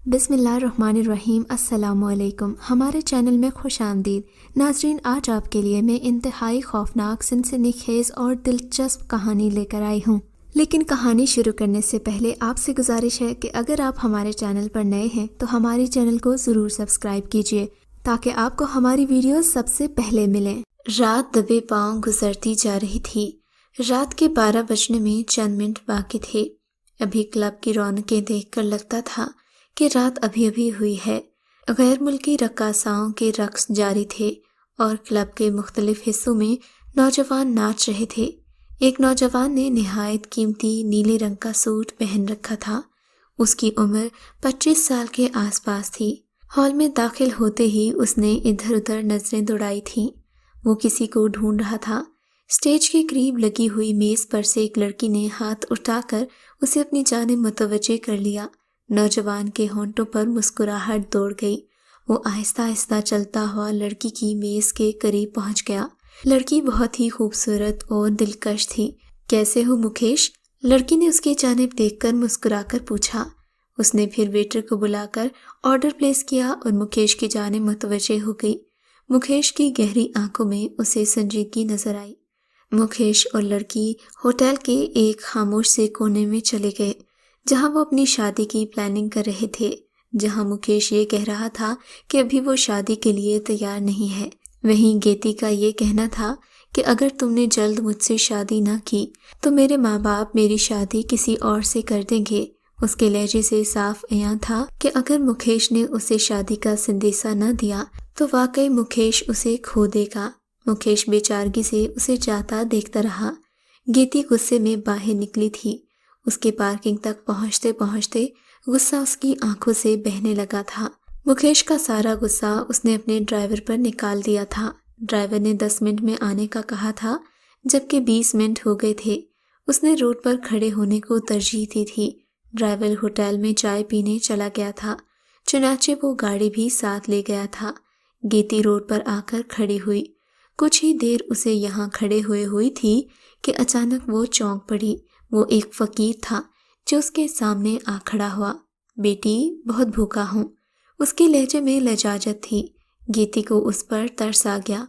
بسم اللہ الرحمن الرحیم۔ السلام علیکم، ہمارے چینل میں خوش آمدید ناظرین۔ آج آپ کے لیے میں انتہائی خوفناک، سنسنی خیز اور دلچسپ کہانی لے کر آئی ہوں، لیکن کہانی شروع کرنے سے پہلے آپ سے گزارش ہے کہ اگر آپ ہمارے چینل پر نئے ہیں تو ہماری چینل کو ضرور سبسکرائب کیجیے تاکہ آپ کو ہماری ویڈیوز سب سے پہلے ملیں۔ رات دبے پاؤں گزرتی جا رہی تھی۔ رات کے 12 بجنے میں چند منٹ باقی تھے۔ ابھی کلب کی رونقیں دیکھ کر لگتا تھا کہ رات ابھی ابھی ہوئی ہے۔ غیر ملکی رقاصاؤں کے رقص جاری تھے اور کلب کے مختلف حصوں میں نوجوان ناچ رہے تھے۔ ایک نوجوان نے نہایت قیمتی نیلے رنگ کا سوٹ پہن رکھا تھا۔ اس کی عمر 25 سال کے آس پاس تھی۔ ہال میں داخل ہوتے ہی اس نے ادھر ادھر نظریں دوڑائی تھیں۔ وہ کسی کو ڈھونڈ رہا تھا۔ اسٹیج کے قریب لگی ہوئی میز پر سے ایک لڑکی نے ہاتھ اٹھا کر اسے اپنی جانب متوجہ کر لیا۔ نوجوان کے ہونٹوں پر مسکراہٹ دوڑ گئی۔ وہ آہستہ آہستہ چلتا ہوا لڑکی کی میز کے قریب پہنچ گیا۔ لڑکی بہت ہی خوبصورت اور دلکش تھی۔ کیسے ہو مکیش؟ لڑکی نے اس کی جانب دیکھ کر مسکرا کر پوچھا۔ اس نے پھر ویٹر کو بلا کر آرڈر پلیس کیا اور مکیش کی جانب متوجہ ہو گئی۔ مکیش کی گہری آنکھوں میں اسے سنجیدگی نظر آئی۔ مکیش اور لڑکی ہوٹل کے ایک خاموش سے کونے میں چلے گئے جہاں وہ اپنی شادی کی پلاننگ کر رہے تھے۔ جہاں مکیش یہ کہہ رہا تھا کہ ابھی وہ شادی کے لیے تیار نہیں ہے، وہیں گیتی کا یہ کہنا تھا کہ اگر تم نے جلد مجھ سے شادی نہ کی تو میرے ماں باپ میری شادی کسی اور سے کر دیں گے۔ اس کے لہجے سے صاف عیاں تھا کہ اگر مکیش نے اسے شادی کا سندیسہ نہ دیا تو واقعی مکیش اسے کھو دے گا۔ مکیش بے چارگی سے اسے جاتا دیکھتا رہا۔ گیتی غصے میں باہر نکلی تھی۔ اس کے پارکنگ تک پہنچتے پہنچتے غصہ اس کی آنکھوں سے بہنے لگا تھا۔ مکیش کا سارا غصہ اس نے اپنے ڈرائیور پر نکال دیا تھا۔ ڈرائیور نے 10 منٹ میں آنے کا کہا تھا جبکہ 20 منٹ ہو گئے تھے۔ اس نے روڈ پر کھڑے ہونے کو ترجیح دی تھی۔ ڈرائیور ہوٹل میں چائے پینے چلا گیا تھا، چنانچہ وہ گاڑی بھی ساتھ لے گیا تھا۔ گیتی روڈ پر آ کر کھڑی ہوئی۔ کچھ ہی دیر اسے یہاں کھڑے ہوئی تھی کہ اچانک وہ چونک پڑی۔ وہ ایک فقیر تھا جو اس کے سامنے آ کھڑا ہوا۔ بیٹی، بہت بھوکا ہوں۔ اس کے لہجے میں لجاجت تھی۔ گیتی کو اس پر ترس آ گیا۔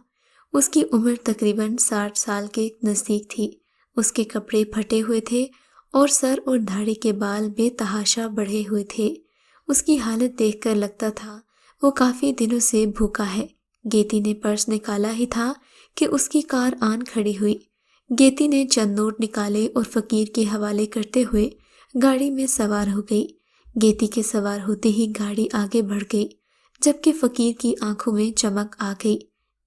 اس کی عمر تقریباً 60 سال کے نزدیک تھی۔ اس کے کپڑے پھٹے ہوئے تھے اور سر اور داڑھی کے بال بے تحاشا بڑھے ہوئے تھے۔ اس کی حالت دیکھ کر لگتا تھا وہ کافی دنوں سے بھوکا ہے۔ گیتی نے پرس نکالا ہی تھا کہ اس کی کار آن کھڑی ہوئی۔ گیتی نے چند نوٹ نکالے اور فقیر کے حوالے کرتے ہوئے گاڑی میں سوار ہو گئی۔ گیتی کے سوار ہوتے ہی گاڑی آگے بڑھ گئی جبکہ فقیر کی آنکھوں میں چمک آ گئی۔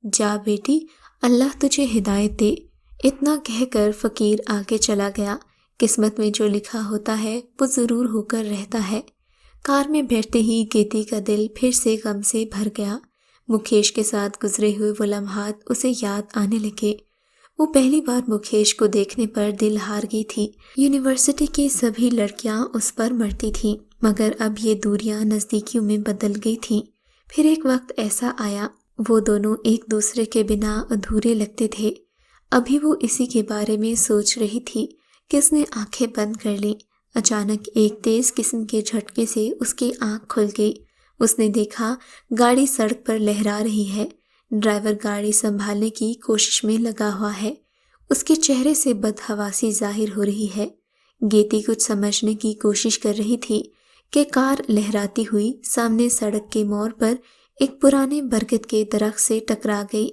جا بیٹی، اللہ تجھے ہدایت دے۔ اتنا کہہ کر فقیر آگے چلا گیا۔ قسمت میں جو لکھا ہوتا ہے وہ ضرور ہو کر رہتا ہے۔ کار میں بیٹھتے ہی گیتی کا دل پھر سے غم سے بھر گیا۔ مکیش کے ساتھ گزرے ہوئے وہ لمحات اسے یاد آنے لگے۔ وہ پہلی بار مکیش کو دیکھنے پر دل ہار گئی تھی۔ یونیورسٹی کی سبھی لڑکیاں اس پر مرتی تھیں، مگر اب یہ دوریاں نزدیکیوں میں بدل گئی تھیں۔ پھر ایک وقت ایسا آیا وہ دونوں ایک دوسرے کے بنا ادھورے لگتے تھے۔ ابھی وہ اسی کے بارے میں سوچ رہی تھی کہ اس نے آنکھیں بند کر لیں۔ اچانک ایک تیز قسم کے جھٹکے سے اس کی آنکھ کھل گئی۔ اس نے دیکھا گاڑی سڑک پر لہرا رہی ہے۔ ڈرائیور گاڑی سنبھالنے کی کوشش میں لگا ہوا ہے۔ اس کے چہرے سے بدحواسی ظاہر ہو رہی ہے۔ گیتی کچھ سمجھنے کی کوشش کر رہی تھی کہ کار لہراتی ہوئی سامنے سڑک کے موڑ پر ایک پرانے برگد کے درخت سے ٹکرا گئی۔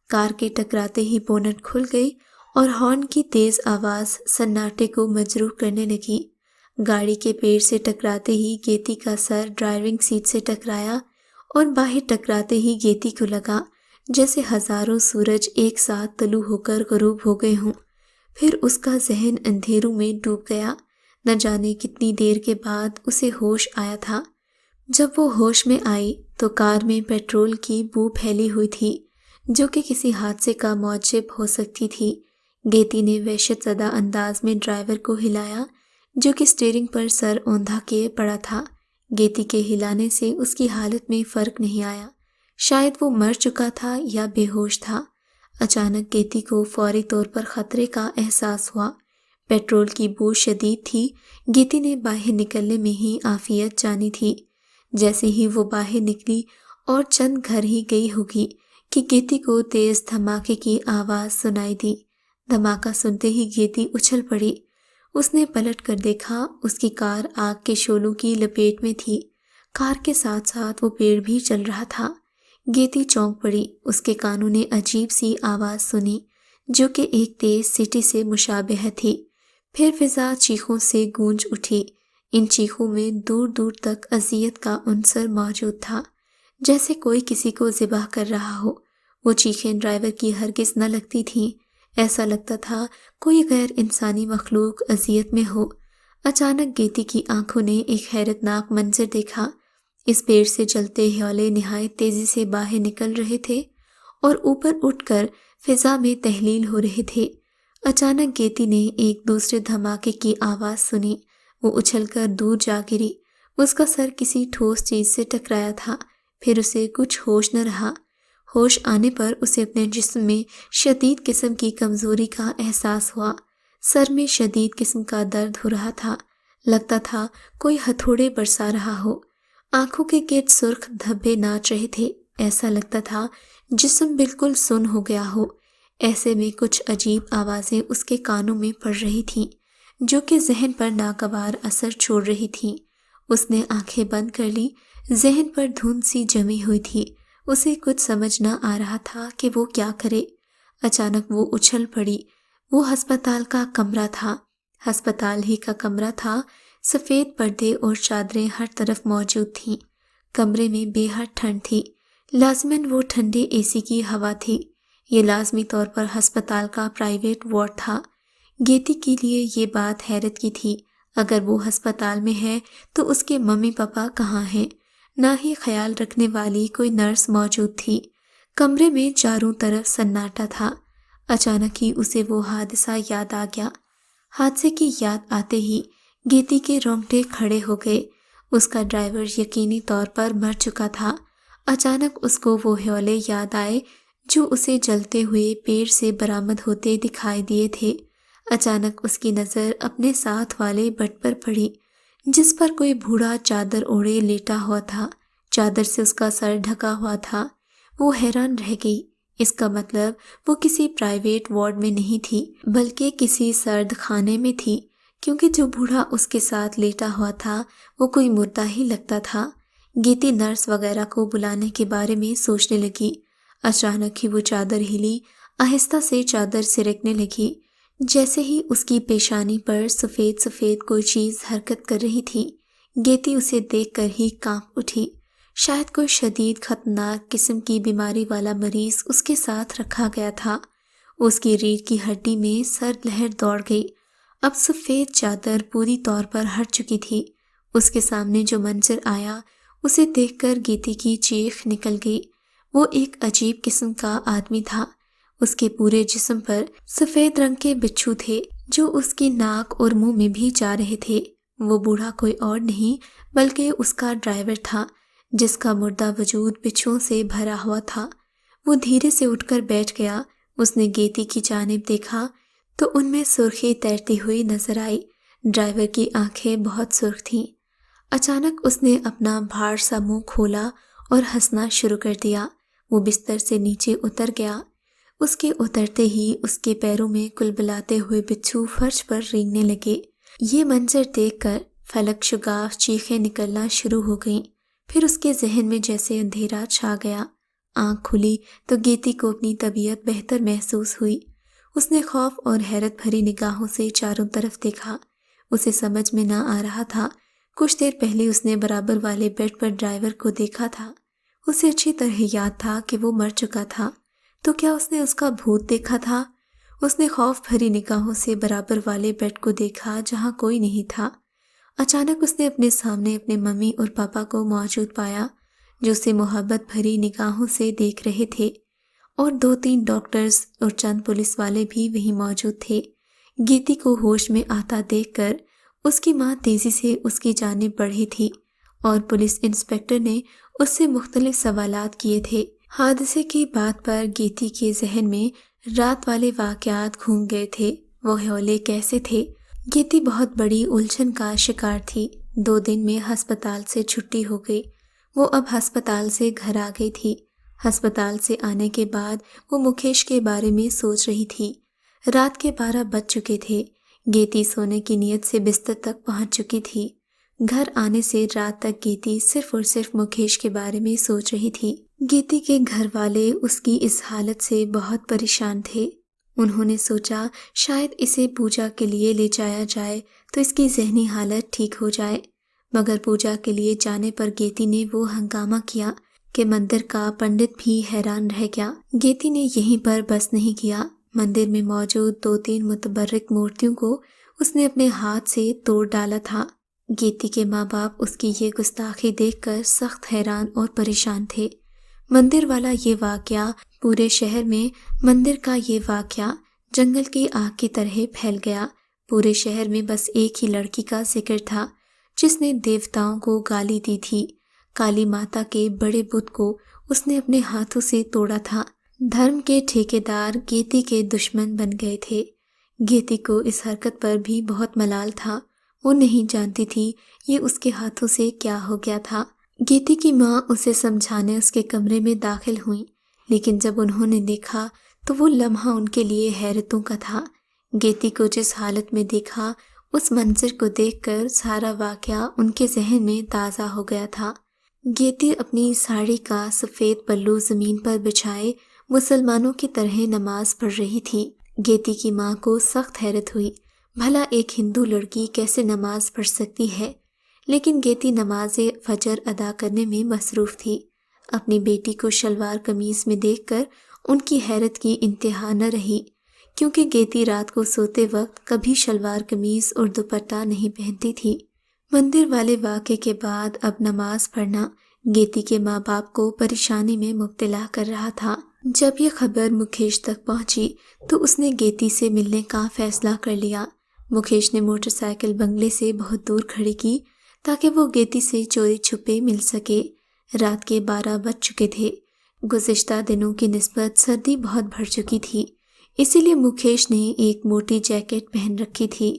کار کے ٹکراتے ہی بونٹ کھل گئی اور ہارن کی تیز آواز سناٹے کو مجروح کرنے لگی۔ گاڑی کے پیڑ سے ٹکراتے ہی گیتی کا سر ڈرائیونگ سیٹ سے ٹکرایا اور باہر ٹکراتے ہی گیتی کو لگا جیسے ہزاروں سورج ایک ساتھ طلوع ہو کر غروب ہو گئے ہوں۔ پھر اس کا ذہن اندھیروں میں ڈوب گیا۔ نہ جانے کتنی دیر کے بعد اسے ہوش آیا تھا۔ جب وہ ہوش میں آئی تو کار میں پیٹرول کی بو پھیلی ہوئی تھی جو کہ کسی حادثے کا موجب ہو سکتی تھی۔ گیتی نے وحشت زدہ انداز میں ڈرائیور کو ہلایا جو کہ اسٹیئرنگ پر سر اوندھا کیے پڑا تھا۔ گیتی کے ہلانے سے اس کی حالت میں فرق نہیں آیا۔ شاید وہ مر چکا تھا یا بے ہوش تھا۔ اچانک گیتی کو فوری طور پر خطرے کا احساس ہوا۔ پیٹرول کی بو شدید تھی۔ گیتی نے باہر نکلنے میں ہی عافیت جانی تھی۔ جیسے ہی وہ باہر نکلی اور چند گھر ہی گئی ہوگی کہ گیتی کو تیز دھماکے کی آواز سنائی دی۔ دھماکہ سنتے ہی گیتی اچھل پڑی۔ اس نے پلٹ کر دیکھا، اس کی کار آگ کے شعلوں کی لپیٹ میں تھی۔ کار کے ساتھ ساتھ وہ پیڑ بھی چل رہا تھا۔ گیتی چونک پڑی۔ اس کے کانوں نے عجیب سی آواز سنی جو کہ ایک تیز سیٹی سے مشابہ تھی۔ پھر فضا چیخوں سے گونج اٹھی۔ ان چیخوں میں دور دور تک اذیت کا عنصر موجود تھا، جیسے کوئی کسی کو ذبح کر رہا ہو۔ وہ چیخیں ڈرائیور کی ہرگز نہ لگتی تھیں، ایسا لگتا تھا کوئی غیر انسانی مخلوق اذیت میں ہو۔ اچانک گیتی کی آنکھوں نے ایک حیرت ناک منظر دیکھا۔ اس پیڑ سے جلتے حیولے نہایت تیزی سے باہر نکل رہے تھے اور اوپر اٹھ کر فضا میں تحلیل ہو رہے تھے۔ اچانک گیتی نے ایک دوسرے دھماکے کی آواز سنی۔ وہ اچھل کر دور جا گری۔ اس کا سر کسی ٹھوس چیز سے ٹکرایا تھا۔ پھر اسے کچھ ہوش نہ رہا۔ ہوش آنے پر اسے اپنے جسم میں شدید قسم کی کمزوری کا احساس ہوا۔ سر میں شدید قسم کا درد ہو رہا تھا، لگتا تھا کوئی ہتھوڑے برسا رہا ہو۔ آنکھوں کے گرد سرخ دھبے ناچ رہے تھے، ایسا لگتا تھا جسم بالکل سن ہو گیا ہو۔ ایسے میں کچھ عجیب آوازیں اس کے کانوں میں پڑ رہی تھیں جو کہ ذہن پر ناگوار اثر چھوڑ رہی تھیں۔ اس نے آنکھیں بند کر لی۔ ذہن پر دھند سی جمی ہوئی تھی۔ اسے کچھ سمجھ نہ آ رہا تھا کہ وہ کیا کرے۔ اچانک وہ اچھل پڑی۔ وہ ہسپتال کا کمرہ تھا۔ ہسپتال ہی کا کمرہ تھا۔ سفید پردے اور چادریں ہر طرف موجود تھیں۔ کمرے میں بے حد ٹھنڈ تھی، لازماً وہ ٹھنڈے اے سی کی ہوا تھی۔ یہ لازمی طور پر ہسپتال کا پرائیویٹ وارڈ تھا۔ گیتی کے لیے یہ بات حیرت کی تھی۔ اگر وہ ہسپتال میں ہے تو اس کے ممی پاپا کہاں ہیں؟ نہ ہی خیال رکھنے والی کوئی نرس موجود تھی۔ کمرے میں چاروں طرف سناٹا تھا۔ اچانک ہی اسے وہ حادثہ یاد آ گیا۔ حادثے کی یاد آتے ہی گیتی کے رونگٹے کھڑے ہو گئے۔ اس کا ڈرائیور یقینی طور پر مر چکا تھا۔ اچانک اس کو وہ حیولے یاد آئے جو اسے جلتے ہوئے پیڑ سے برآمد ہوتے دکھائی دیے تھے۔ اچانک اس کی نظر اپنے ساتھ والے بٹ پر پڑی جس پر کوئی بوڑھا چادر اوڑھے لیٹا ہوا تھا۔ چادر سے اس کا سر ڈھکا ہوا تھا۔ وہ حیران رہ گئی۔ اس کا مطلب وہ کسی پرائیویٹ وارڈ میں نہیں تھی بلکہ کسی سرد خانے میں تھی، کیونکہ جو بوڑھا اس کے ساتھ لیٹا ہوا تھا وہ کوئی مردہ ہی لگتا تھا۔ گیتی نرس وغیرہ کو بلانے کے بارے میں سوچنے لگی۔ اچانک ہی وہ چادر ہلی، آہستہ سے چادر سرکنے لگی۔ جیسے ہی اس کی پیشانی پر سفید سفید کوئی چیز حرکت کر رہی تھی، گیتی اسے دیکھ کر ہی کانپ اٹھی۔ شاید کوئی شدید خطرناک قسم کی بیماری والا مریض اس کے ساتھ رکھا گیا تھا۔ اس کی ریڑھ کی ہڈی میں سرد لہر دوڑ گئی۔ اب سفید چادر پوری طور پر ہٹ چکی تھی۔ اس کے سامنے جو منظر آیا اسے دیکھ کر گیتی کی چیخ نکل گئی۔ وہ ایک عجیب قسم کا آدمی تھا۔ اس کے پورے جسم پر سفید رنگ کے بچھو تھے جو اس کی ناک اور منہ میں بھی جا رہے تھے۔ وہ بوڑھا کوئی اور نہیں بلکہ اس کا ڈرائیور تھا جس کا مردہ وجود بچھوؤں سے بھرا ہوا تھا۔ وہ دھیرے سے اٹھ کر بیٹھ گیا۔ اس نے گیتی کی جانب دیکھا تو ان میں سرخی تیرتی ہوئی نظر آئی۔ ڈرائیور کی آنکھیں بہت سرخ تھیں۔ اچانک اس نے اپنا بھاڑ سا منہ کھولا اور ہنسنا شروع کر دیا۔ وہ بستر سے نیچے اتر گیا۔ اس کے اترتے ہی اس کے پیروں میں کلبلاتے ہوئے بچھو فرش پر رینگنے لگے۔ یہ منظر دیکھ کر فلک شگاف چیخیں نکلنا شروع ہو گئیں۔ پھر اس کے ذہن میں جیسے اندھیرا چھا گیا۔ آنکھ کھلی تو گیتی کو اپنی طبیعت بہتر محسوس ہوئی۔ اس نے خوف اور حیرت بھری نگاہوں سے چاروں طرف دیکھا۔ اسے سمجھ میں نہ آ رہا تھا۔ کچھ دیر پہلے اس نے برابر والے بیڈ پر ڈرائیور کو دیکھا تھا۔ اسے اچھی طرح یاد تھا کہ وہ مر چکا تھا، تو کیا اس نے اس کا بھوت دیکھا تھا؟ اس نے خوف بھری نگاہوں سے برابر والے بیڈ کو دیکھا جہاں کوئی نہیں تھا۔ اچانک اس نے اپنے سامنے اپنے ممی اور پاپا کو موجود پایا جو اسے محبت بھری نگاہوں سے دیکھ رہے تھے، اور 2-3 ڈاکٹرز اور چند پولیس والے بھی وہیں موجود تھے۔ گیتی کو ہوش میں آتا دیکھ کر اس کی ماں تیزی سے اس کی جانب بڑھی تھی اور پولیس انسپکٹر نے اس سے مختلف سوالات کیے تھے۔ حادثے کی بات پر گیتی کے ذہن میں رات والے واقعات گھوم گئے تھے۔ وہ حیولے کیسے تھے؟ گیتی بہت بڑی الجھن کا شکار تھی۔ 2 دن میں ہسپتال سے چھٹی ہو گئی۔ وہ اب ہسپتال سے گھر آ گئی تھی۔ ہسپتال سے آنے کے بعد وہ مکیش کے بارے میں سوچ رہی تھی۔ رات کے 12 بج چکے تھے۔ گیتی سونے کی نیت سے بستر تک پہنچ چکی تھی۔ گھر آنے سے رات تک گیتی صرف اور صرف مکیش کے بارے میں سوچ رہی تھی۔ گیتی کے گھر والے اس کی اس حالت سے بہت پریشان تھے۔ انہوں نے سوچا شاید اسے پوجا کے لیے لے جایا جائے تو اس کی ذہنی حالت ٹھیک ہو جائے، مگر پوجا کے لیے جانے پر گیتی نے وہ ہنگامہ کیا کہ مندر کا پنڈت بھی حیران رہ گیا۔ گیتی نے یہیں پر بس نہیں کیا، مندر میں موجود 2-3 متبرک مورتیوں کو اس نے اپنے ہاتھ سے توڑ ڈالا تھا۔ گیتی کے ماں باپ اس کی یہ گستاخی دیکھ کر سخت حیران اور پریشان تھے۔ مندر والا یہ واقعہ پورے شہر میں مندر کا یہ واقعہ جنگل کی آگ کی طرح پھیل گیا۔ پورے شہر میں بس ایک ہی لڑکی کا ذکر تھا جس نے دیوتاؤں کو گالی دی تھی۔ کالی ماتا کے بڑے بت کو اس نے اپنے ہاتھوں سے توڑا تھا۔ دھرم کے ٹھیکیدار گیتی کے دشمن بن گئے تھے۔ گیتی کو اس حرکت پر بھی بہت ملال تھا۔ وہ نہیں جانتی تھی یہ اس کے ہاتھوں سے کیا ہو گیا تھا۔ گیتی کی ماں اسے سمجھانے اس کے کمرے میں داخل ہوئیں، لیکن جب انہوں نے دیکھا تو وہ لمحہ ان کے لیے حیرتوں کا تھا۔ گیتی کو جس حالت میں دیکھا، اس منظر کو دیکھ کر سارا واقعہ ان کے ذہن میں تازہ ہو گیا تھا۔ گیتی اپنی ساڑی کا سفید پلو زمین پر بچھائے مسلمانوں کی طرح نماز پڑھ رہی تھی۔ گیتی کی ماں کو سخت حیرت ہوئی، بھلا ایک ہندو لڑکی کیسے نماز پڑھ سکتی ہے؟ لیکن گیتی نماز فجر ادا کرنے میں مصروف تھی۔ اپنی بیٹی کو شلوار قمیص میں دیکھ کر ان کی حیرت کی انتہا نہ رہی، کیونکہ گیتی رات کو سوتے وقت کبھی شلوار قمیص اور دوپٹہ نہیں پہنتی تھی۔ مندر والے واقعے کے بعد اب نماز پڑھنا گیتی کے ماں باپ کو پریشانی میں مبتلا کر رہا تھا۔ جب یہ خبر مکیش تک پہنچی تو اس نے گیتی سے ملنے کا فیصلہ کر لیا۔ مکیش نے موٹر سائیکل بنگلے سے بہت دور کھڑی کی تاکہ وہ گیتی سے چوری چھپے مل سکے۔ رات کے 12 بج چکے تھے۔ گزشتہ دنوں کی نسبت سردی بہت بڑھ چکی تھی، اسی لیے مکیش نے ایک موٹی جیکٹ پہن رکھی تھی۔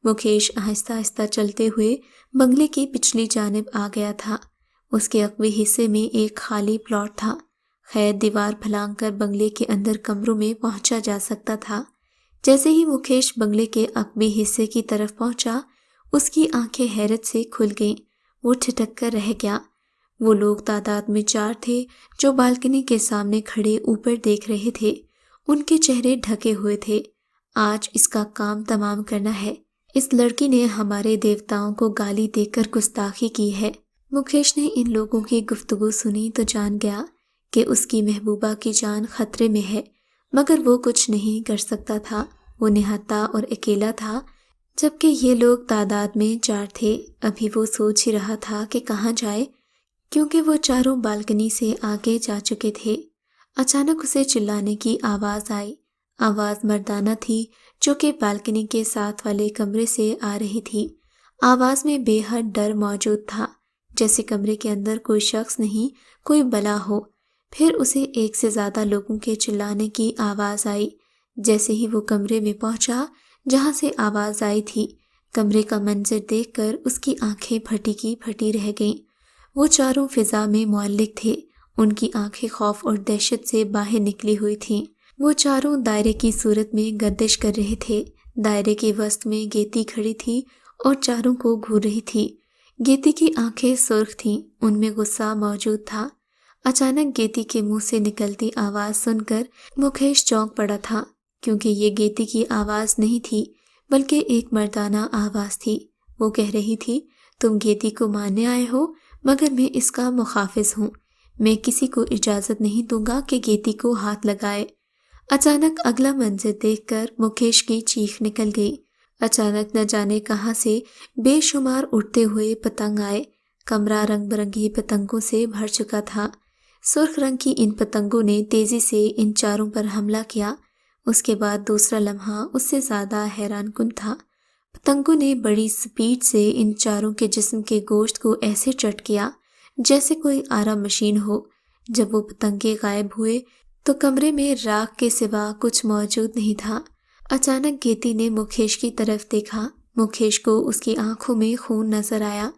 مکیش آہستہ آہستہ چلتے ہوئے بنگلے کی پچھلی جانب آ گیا تھا۔ اس کے عقبی حصے میں ایک خالی پلاٹ تھا۔ خیر دیوار پھلانگ کر بنگلے کے اندر کمروں میں پہنچا جا سکتا تھا۔ جیسے ہی مکیش بنگلے کے عقبی حصے کی طرف پہنچا، اس کی آنکھیں حیرت سے کھل گئیں۔ وہ ٹھٹک کر رہ گیا۔ وہ لوگ تعداد میں 4 تھے جو بالکنی کے سامنے کھڑے اوپر دیکھ رہے تھے۔ ان کے چہرے ڈھکے ہوئے تھے۔ آج اس کا کام تمام کرنا ہے۔ اس لڑکی نے ہمارے دیوتاؤں کو گالی دے کر گستاخی کی ہے۔ مکیش نے ان لوگوں کی گفتگو سنی تو جان گیا کہ اس کی محبوبہ کی جان خطرے میں ہے، مگر وہ کچھ نہیں کر سکتا تھا۔ وہ نہتا اور اکیلا تھا، جبکہ یہ لوگ تعداد میں 4 تھے۔ ابھی وہ سوچ ہی رہا تھا کہ کہاں جائے، کیونکہ وہ چاروں بالکنی سے آگے جا چکے تھے۔ اچانک اسے چلانے کی آواز آئی۔ آواز مردانہ تھی جو کہ بالکنی کے ساتھ والے کمرے سے آ رہی تھی۔ آواز میں بے حد ڈر موجود تھا، جیسے کمرے کے اندر کوئی شخص نہیں، کوئی بلا ہو۔ پھر اسے ایک سے زیادہ لوگوں کے چلانے کی آواز آئی۔ جیسے ہی وہ کمرے میں پہنچا جہاں سے آواز آئی تھی، کمرے کا منظر دیکھ کر اس کی آنکھیں پھٹی کی پھٹی رہ گئیں۔ وہ چاروں فضا میں معلق تھے۔ ان کی آنکھیں خوف اور دہشت سے باہر نکلی ہوئی تھیں۔ وہ چاروں دائرے کی صورت میں گردش کر رہے تھے۔ دائرے کے وسط میں گیتی کھڑی تھی اور چاروں کو گھور رہی تھی۔ گیتی کی آنکھیں سرخ تھیں، ان میں غصہ موجود تھا۔ اچانک گیتی کے منہ سے نکلتی آواز سن کر مکیش چونک پڑا تھا، کیونکہ یہ گیتی کی آواز نہیں تھی بلکہ ایک مردانہ آواز تھی۔ وہ کہہ رہی تھی، تم گیتی کو مارنے آئے ہو، مگر میں اس کا محافظ ہوں۔ میں کسی کو اجازت نہیں دوں گا کہ گیتی کو ہاتھ لگائے۔ اچانک اگلا منظر دیکھ کر مکیش کی چیخ نکل گئی۔ اچانک نہ جانے کہاں سے بے شمار اڑتے ہوئے پتنگ آئے۔ کمرہ رنگ برنگی پتنگوں سے بھر چکا تھا۔ سرخ رنگ کی ان پتنگوں نے تیزی سے ان چاروں پر حملہ کیا۔ اس کے بعد دوسرا لمحہ اس سے زیادہ حیران کن تھا۔ پتنگوں نے بڑی سپیڈ سے ان چاروں کے جسم کے گوشت کو ایسے چٹ کیا جیسے کوئی آرا مشین ہو۔ جب وہ پتنگے غائب ہوئے تو کمرے میں راکھ کے سوا کچھ موجود نہیں تھا۔ اچانک گیتی نے مکیش کی طرف دیکھا۔ مکیش کو اس کی آنکھوں میں خون نظر آیا۔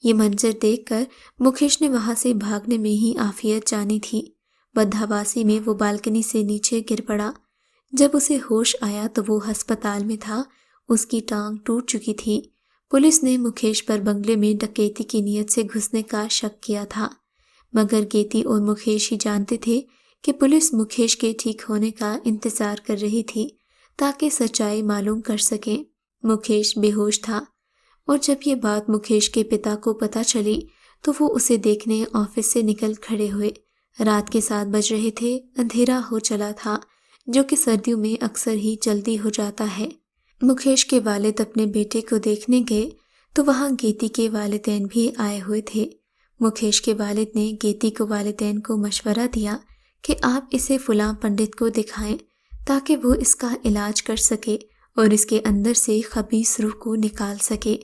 یہ منظر دیکھ کر مکیش نے وہاں سے بھاگنے میں ہی عافیت جانی تھی۔ بدحواسی میں وہ بالکنی سے نیچے گر پڑا۔ جب اسے ہوش آیا تو وہ ہسپتال میں تھا، اس کی ٹانگ ٹوٹ چکی تھی۔ پولیس نے مکیش پر بنگلے میں ڈکیتی کی نیت سے گھسنے کا شک کیا تھا، مگر گیتی اور مکیش ہی جانتے تھے کہ پولیس مکیش کے ٹھیک ہونے کا انتظار کر رہی تھی تاکہ سچائی معلوم کر سکے۔ مکیش بے ہوش تھا، اور جب یہ بات مکیش کے پتا کو پتہ چلی تو وہ اسے دیکھنے آفس سے نکل کھڑے ہوئے۔ رات کے 7 بج رہے تھے، اندھیرا ہو چلا تھا، جو کہ سردیوں میں اکثر ہی جلدی ہو جاتا ہے۔ مکیش کے والد اپنے بیٹے کو دیکھنے گئے تو وہاں گیتی کے والدین بھی آئے ہوئے تھے۔ مکیش کے والد نے گیتی کو والدین کو مشورہ دیا کہ آپ اسے فلاں پنڈت کو دکھائیں تاکہ وہ اس کا علاج کر سکے اور اس کے اندر سے خبیث روح کو نکال سکے۔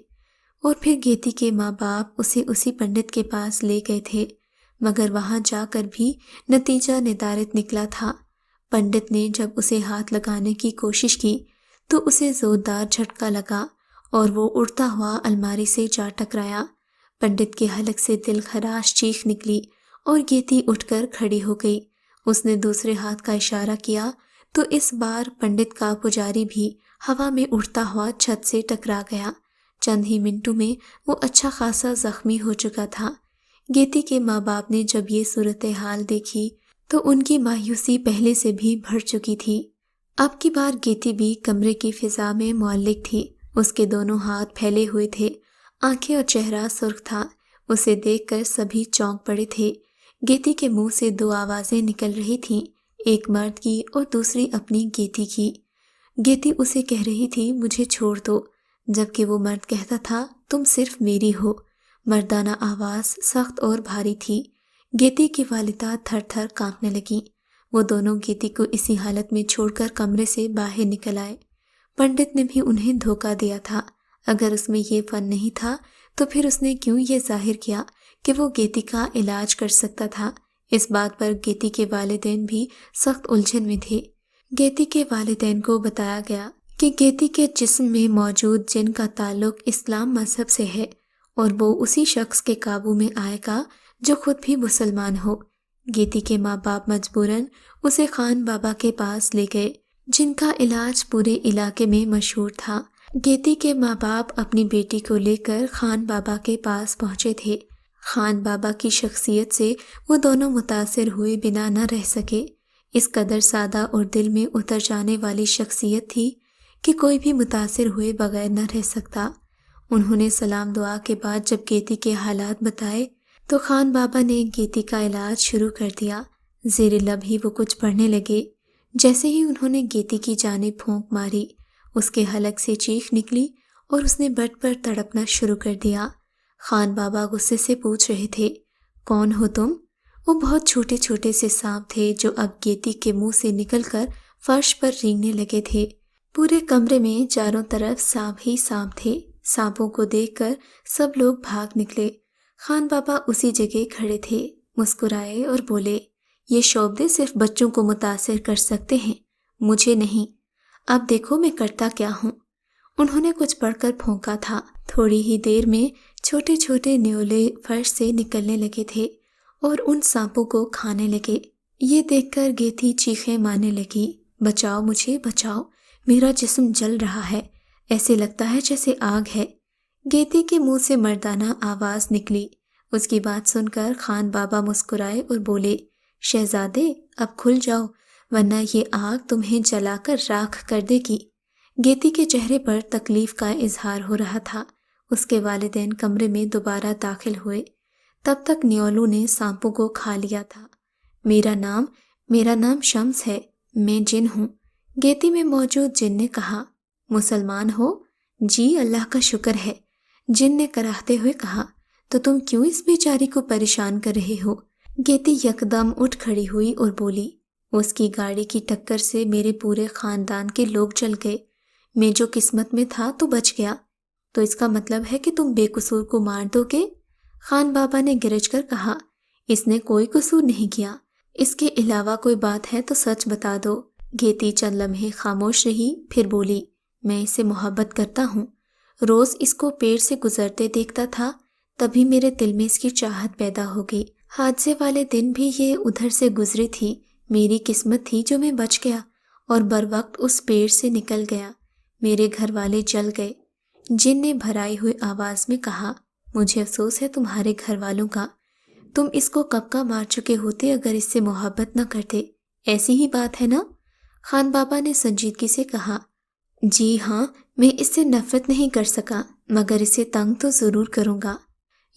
اور پھر گیتی کے ماں باپ اسے اسی پنڈت کے پاس لے گئے تھے، مگر وہاں جا کر بھی نتیجہ ندارت نکلا تھا۔ پنڈت نے جب اسے ہاتھ لگانے کی کوشش کی تو اسے زوردار جھٹکا لگا اور وہ اڑتا ہوا الماری سے جا ٹکرایا۔ پنڈت کے حلق سے دل خراش چیخ نکلی اور گیتی اٹھ کر کھڑی ہو گئی۔ اس نے دوسرے ہاتھ کا اشارہ کیا تو اس بار پنڈت کا پجاری بھی ہوا میں اڑتا ہوا چھت سے ٹکرا گیا۔ چند ہی منٹوں میں وہ اچھا خاصا زخمی ہو چکا تھا۔ گیتی کے ماں باپ نے جب یہ صورتحال دیکھی تو ان کی مایوسی پہلے سے بھی بڑھ چکی تھی۔ اب کی بار گیتی بھی کمرے کی فضا میں معلق تھی۔ اس کے دونوں ہاتھ پھیلے ہوئے تھے، آنکھیں اور چہرہ سرخ تھا۔ اسے دیکھ کر سبھی چونک پڑے تھے۔ گیتی کے منہ سے 2 آوازیں نکل رہی تھیں، ایک مرد کی اور دوسری اپنی گیتی کی۔ گیتی اسے کہہ رہی تھی مجھے چھوڑ دو، جبکہ وہ مرد کہتا تھا تم صرف میری ہو۔ مردانہ آواز سخت اور بھاری تھی۔ گیتی کی والدہ تھر تھر کانپنے لگیں۔ وہ دونوں گیتی کو اسی حالت میں چھوڑ کر کمرے سے باہر نکل آئے۔ پنڈت نے بھی انہیں دھوکہ دیا تھا۔ اگر اس میں یہ فن نہیں تھا تو پھر اس نے کیوں یہ ظاہر کیا کہ وہ گیتی کا علاج کر سکتا تھا؟ اس بات پر گیتی کے والدین بھی سخت الجھن میں تھے۔ گیتی کے والدین کو بتایا گیا کہ گیتی کے جسم میں موجود جن کا تعلق اسلام مذہب سے ہے اور وہ اسی شخص کے قابو میں آئے گا جو خود بھی مسلمان ہو۔ گیتی کے ماں باپ مجبوراً اسے خان بابا کے پاس لے گئے، جن کا علاج پورے علاقے میں مشہور تھا۔ گیتی کے ماں باپ اپنی بیٹی کو لے کر خان بابا کے پاس پہنچے تھے۔ خان بابا کی شخصیت سے وہ دونوں متاثر ہوئے بنا نہ رہ سکے۔ اس قدر سادہ اور دل میں اتر جانے والی شخصیت تھی کہ کوئی بھی متاثر ہوئے بغیر نہ رہ سکتا۔ انہوں نے سلام دعا کے بعد جب گیتی کے حالات بتائے تو خان بابا نے گیتی کا علاج شروع کر دیا۔ زیر لب ہی وہ کچھ پڑھنے لگے۔ جیسے ہی انہوں نے گیتی کی جانب پھونک ماری، اس کے حلق سے چیخ نکلی اور اس نے بٹ پر تڑپنا شروع کر دیا۔ خان بابا غصے سے پوچھ رہے تھے کون ہو تم؟ وہ بہت چھوٹے چھوٹے سے سانپ تھے جو اب گیتی کے منہ سے نکل کر فرش پر رینگنے لگے تھے۔ پورے کمرے میں چاروں طرف سانپ ہی سانپ تھے۔ سانپوں کو دیکھ کر سب لوگ بھاگ نکلے۔ خان بابا اسی جگہ کھڑے تھے، مسکرائے اور بولے یہ شعبدے صرف بچوں کو متاثر کر سکتے ہیں، مجھے نہیں۔ اب دیکھو میں کرتا کیا ہوں۔ انہوں نے کچھ پڑھ کر پھونکا تھا۔ تھوڑی ہی دیر میں چھوٹے چھوٹے نیولے فرش سے نکلنے لگے تھے اور ان سانپوں کو کھانے لگے۔ یہ دیکھ کر گیتی چیخیں مارنے لگی، بچاؤ مجھے بچاؤ، میرا جسم جل رہا ہے، ایسے لگتا ہے جیسے آگ ہے۔ گیتی کے منہ سے مردانہ آواز نکلی۔ اس کی بات سن کر خان بابا مسکرائے اور بولے شہزادے اب کھل جاؤ ورنہ یہ آگ تمہیں جلا کر راکھ کر دے گی۔ گیتی کے چہرے پر تکلیف کا اظہار ہو رہا تھا۔ اس کے والدین کمرے میں دوبارہ داخل ہوئے۔ تب تک نیولوں نے سانپوں کو کھا لیا تھا۔ میرا نام شمس ہے، میں جن ہوں، گیتی میں موجود جن نے کہا۔ مسلمان ہو؟ جی اللہ کا شکر ہے، جن نے کراہتے ہوئے کہا۔ تو تم کیوں اس بیچاری کو پریشان کر رہے ہو؟ گیتی یکدم اٹھ کھڑی ہوئی اور بولی اس کی گاڑی کی ٹکر سے میرے پورے خاندان کے لوگ جل گئے، میں جو قسمت میں تھا تو بچ گیا، تو اس کا مطلب ہے کہ تم بے قصور کو مار دو گے؟ خان بابا نے گرج کر کہا اس نے کوئی قصور نہیں کیا، اس کے علاوہ کوئی بات ہے تو سچ بتا دو۔ گیتی چند لمحے خاموش رہی، پھر بولی میں اسے محبت کرتا ہوں، روز اس کو پیڑ سے گزرتے دیکھتا تھا، تبھی میرے دل میں اس کی چاہت پیدا ہو گئی۔ حادثے والے دن بھی یہ ادھر سے گزری تھی۔ میری قسمت تھی جو میں بچ گیا اور بروقت اس پیڑ سے نکل گیا۔ میرے گھر والے جل گئے۔ جن نے بھرائی ہوئی آواز میں کہا، مجھے افسوس ہے تمہارے گھر والوں کا، تم اس کو کب کا مار چکے ہوتے اگر اس سے محبت نہ کرتے۔ ایسی ہی بات ہے نا؟ خان بابا نے سنجیدگی سے کہا، جی ہاں، میں اس سے نفرت نہیں کر سکا، مگر اسے تنگ تو ضرور کروں گا۔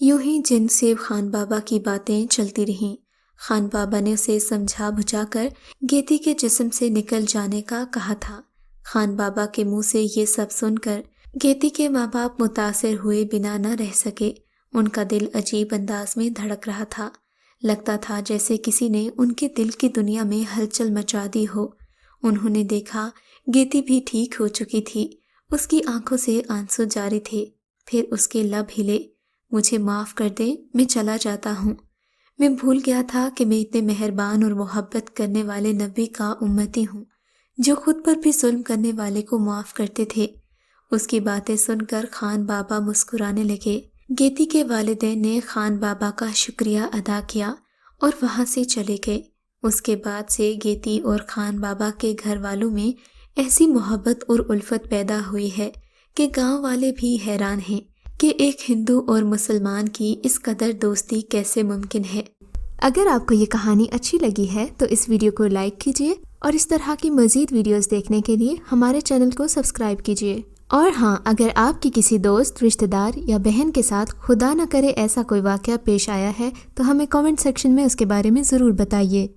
یوں ہی جن سے خان بابا کی باتیں چلتی رہیں۔ خان بابا نے اسے سمجھا بجھا کر گیتی کے جسم سے نکل جانے کا کہا تھا۔ خان بابا کے منہ سے یہ سب سن کر گیتی کے ماں باپ متاثر ہوئے بنا نہ رہ سکے۔ ان کا دل عجیب انداز میں دھڑک رہا تھا۔ لگتا تھا جیسے کسی نے ان کے دل کی دنیا میں ہلچل مچا دی ہو۔ انہوں نے دیکھا گیتی بھی ٹھیک ہو چکی تھی۔ اس کی آنکھوں سے آنسو جاری تھے۔ پھر اس کے لب ہلے، مجھے معاف کر دے، میں چلا جاتا ہوں۔ میں بھول گیا تھا کہ میں اتنے مہربان اور محبت کرنے والے نبی کا امتی ہوں، جو خود پر بھی ظلم کرنے والے کو معاف کرتے تھے۔ اس کی باتیں سن کر خان بابا مسکرانے لگے۔ گیتی کے والدین نے خان بابا کا شکریہ ادا کیا اور وہاں سے چلے گئے۔ اس کے بعد سے گیتی اور خان بابا کے گھر والوں میں ایسی محبت اور الفت پیدا ہوئی ہے کہ گاؤں والے بھی حیران ہیں کہ ایک ہندو اور مسلمان کی اس قدر دوستی کیسے ممکن ہے۔ اگر آپ کو یہ کہانی اچھی لگی ہے تو اس ویڈیو کو لائک کیجیے اور اس طرح کی مزید ویڈیوز دیکھنے کے لیے ہمارے چینل کو سبسکرائب کیجیے۔ اور ہاں، اگر آپ کی کسی دوست، رشتہ دار یا بہن کے ساتھ خدا نہ کرے ایسا کوئی واقعہ پیش آیا ہے تو ہمیں کامنٹ سیکشن میں اس کے بارے میں ضرور بتائیے۔